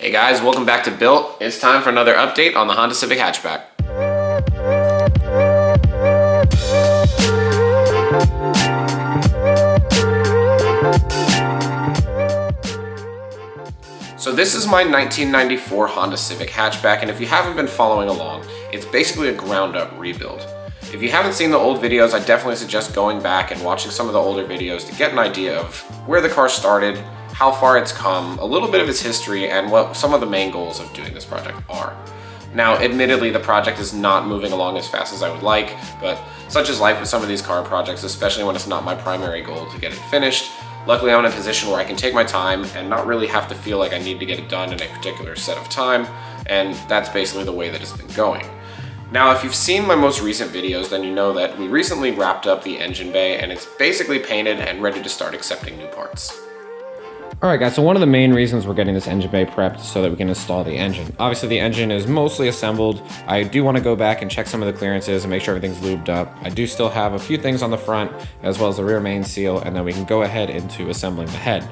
Hey guys, welcome back to Built. It's time for another update on the Honda Civic Hatchback. So this is my 1994 Honda Civic Hatchback, and if you haven't been following along, it's basically a ground-up rebuild. If you haven't seen the old videos, I definitely suggest going back and watching some of the older videos to get an idea of where the car started, how far it's come, a little bit of its history, and what some of the main goals of doing this project are. Now, admittedly, the project is not moving along as fast as I would like, but such is life with some of these car projects, especially when it's not my primary goal to get it finished. Luckily, I'm in a position where I can take my time and not really have to feel like I need to get it done in a particular set of time, and that's basically the way that it's been going. Now, if you've seen my most recent videos, then you know that we recently wrapped up the engine bay, and it's basically painted and ready to start accepting new parts. Alright guys, so one of the main reasons we're getting this engine bay prepped is so that we can install the engine. Obviously the engine is mostly assembled. I do want to go back and check some of the clearances and make sure everything's lubed up. I do still have a few things on the front as well as the rear main seal, and then we can go ahead into assembling the head.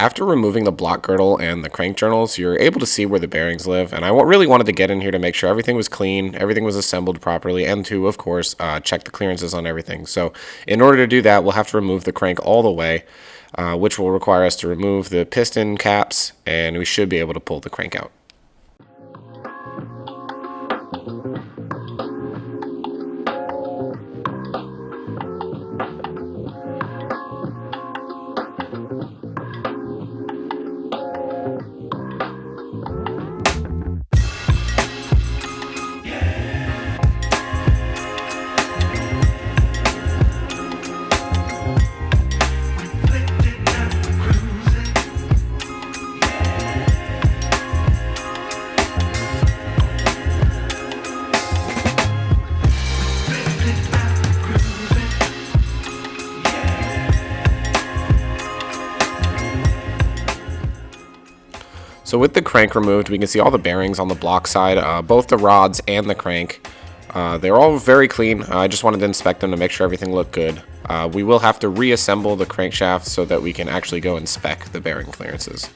After removing the block girdle and the crank journals, you're able to see where the bearings live, and I really wanted to get in here to make sure everything was clean, everything was assembled properly, and to, of course, check the clearances on everything. So in order to do that, we'll have to remove the crank all the way, which will require us to remove the piston caps, and we should be able to pull the crank out. So with the crank removed, we can see all the bearings on the block side, both the rods and the crank. They're all very clean. I just wanted to inspect them to make sure everything looked good. We will have to reassemble the crankshaft so that we can actually go inspect the bearing clearances.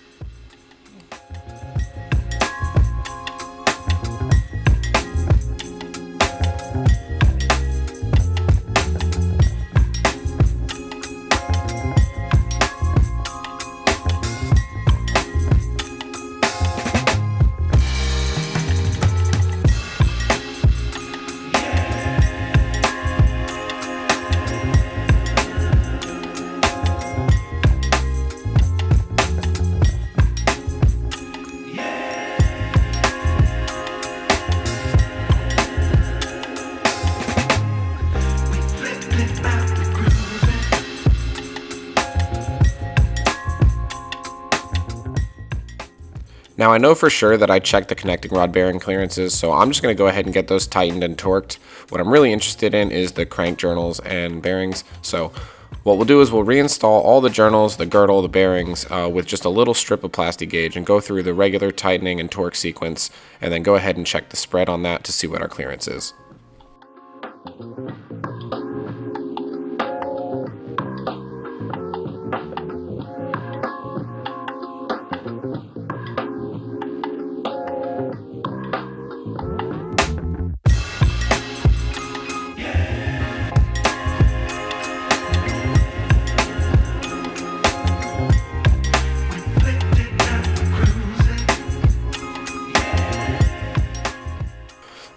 Now I know for sure that I checked the connecting rod bearing clearances, so I'm just going to go ahead and get those tightened and torqued. What I'm really interested in is the crank journals and bearings. So what we'll do is we'll reinstall all the journals, the girdle, the bearings with just a little strip of Plasti-gauge and go through the regular tightening and torque sequence, and then go ahead and check the spread on that to see what our clearance is.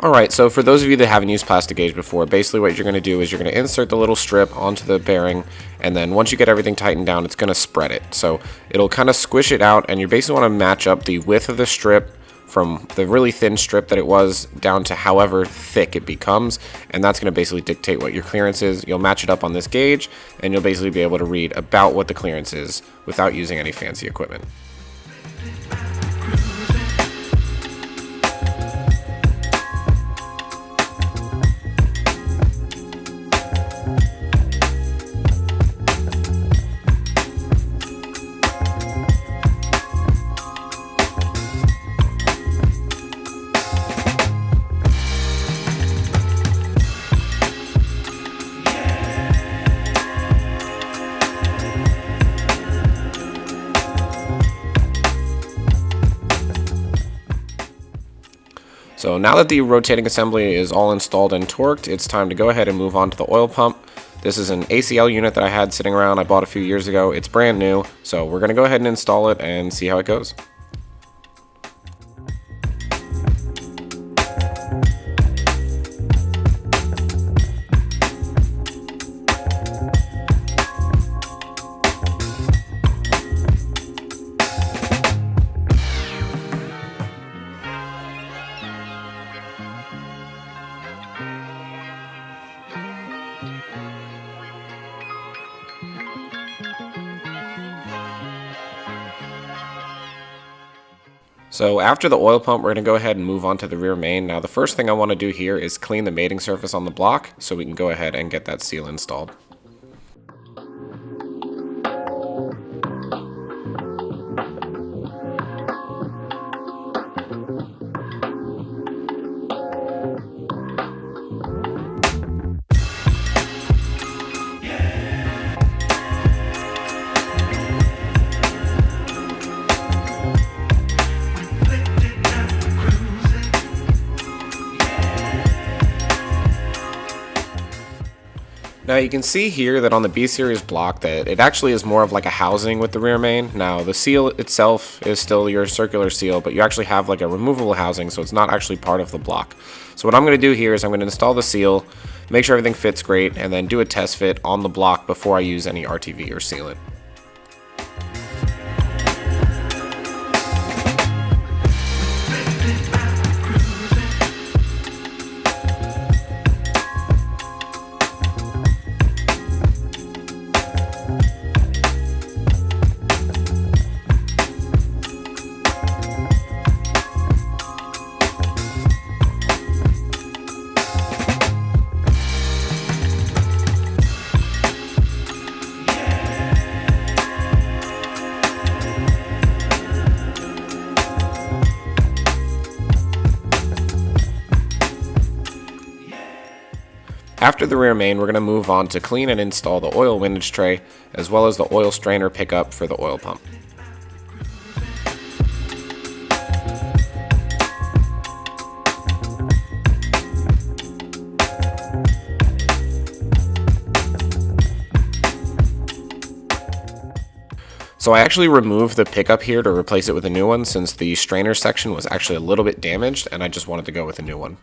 Alright, so for those of you that haven't used Plasti-gauge before, basically what you're going to do is you're going to insert the little strip onto the bearing, and then once you get everything tightened down, it's going to spread it. So it'll kind of squish it out, and you basically want to match up the width of the strip from the really thin strip that it was down to however thick it becomes, and that's going to basically dictate what your clearance is. You'll match it up on this gauge, and you'll basically be able to read about what the clearance is without using any fancy equipment. So now that the rotating assembly is all installed and torqued, it's time to go ahead and move on to the oil pump. This is an ACL unit that I had sitting around. I bought a few years ago. It's brand new, so we're going to go ahead and install it and see how it goes. So after the oil pump, we're going to go ahead and move on to the rear main. Now the first thing I want to do here is clean the mating surface on the block so we can go ahead and get that seal installed. Now you can see here that on the B series block that it actually is more of like a housing with the rear main. Now the seal itself is still your circular seal, but you actually have like a removable housing, so it's not actually part of the block. So what I'm going to do here is I'm going to install the seal, make sure everything fits great, and then do a test fit on the block before I use any RTV or sealant. After the rear main, we're going to move on to clean and install the oil windage tray, as well as the oil strainer pickup for the oil pump. So I actually removed the pickup here to replace it with a new one, since the strainer section was actually a little bit damaged and I just wanted to go with a new one.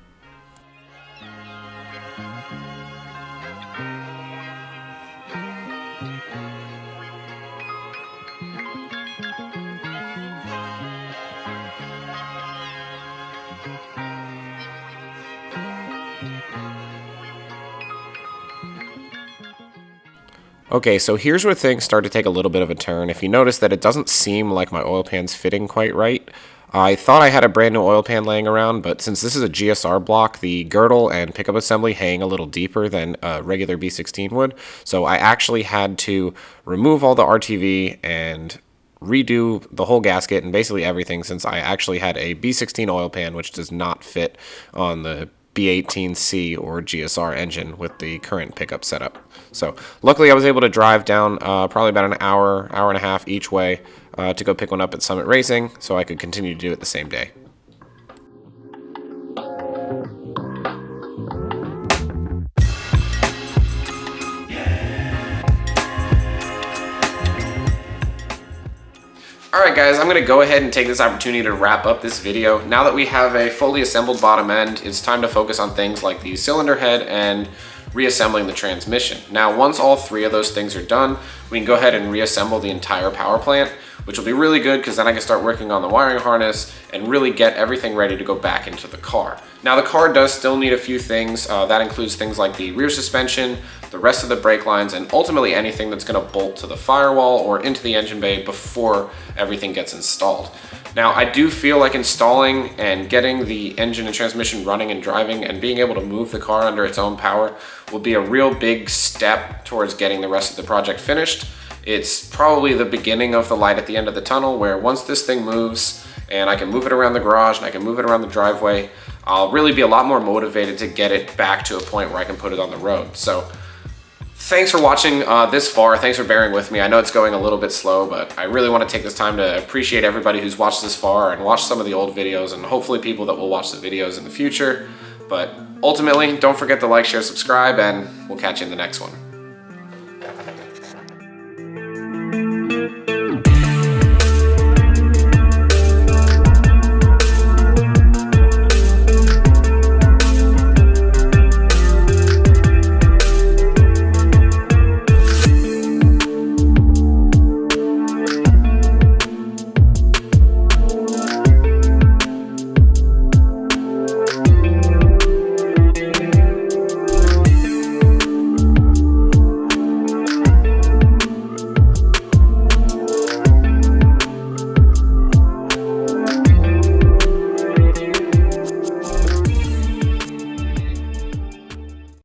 Okay, so here's where things start to take a little bit of a turn. If you notice that it doesn't seem like my oil pan's fitting quite right. I thought I had a brand new oil pan laying around, but since this is a GSR block, the girdle and pickup assembly hang a little deeper than a regular B16 would. So I actually had to remove all the RTV and redo the whole gasket and basically everything, since I actually had a B16 oil pan which does not fit on the B18C or GSR engine with the current pickup setup. So luckily I was able to drive down probably about an hour and a half each way to go pick one up at Summit Racing, so I could continue to do it the same day. Alright guys, I'm going to go ahead and take this opportunity to wrap up this video. Now that we have a fully assembled bottom end, it's time to focus on things like the cylinder head and reassembling the transmission. Now once all three of those things are done, we can go ahead and reassemble the entire power plant, which will be really good because then I can start working on the wiring harness and really get everything ready to go back into the car. Now the car does still need a few things. That includes things like the rear suspension, the rest of the brake lines, and ultimately anything that's going to bolt to the firewall or into the engine bay before everything gets installed. Now I do feel like installing and getting the engine and transmission running and driving and being able to move the car under its own power will be a real big step towards getting the rest of the project finished. It's probably the beginning of the light at the end of the tunnel, where once this thing moves and I can move it around the garage and I can move it around the driveway, I'll really be a lot more motivated to get it back to a point where I can put it on the road. So Thanks for watching this far. Thanks for bearing with me. I know it's going a little bit slow, but I really want to take this time to appreciate everybody who's watched this far and watched some of the old videos, and hopefully people that will watch the videos in the future. But ultimately, don't forget to like, share, subscribe, and we'll catch you in the next one.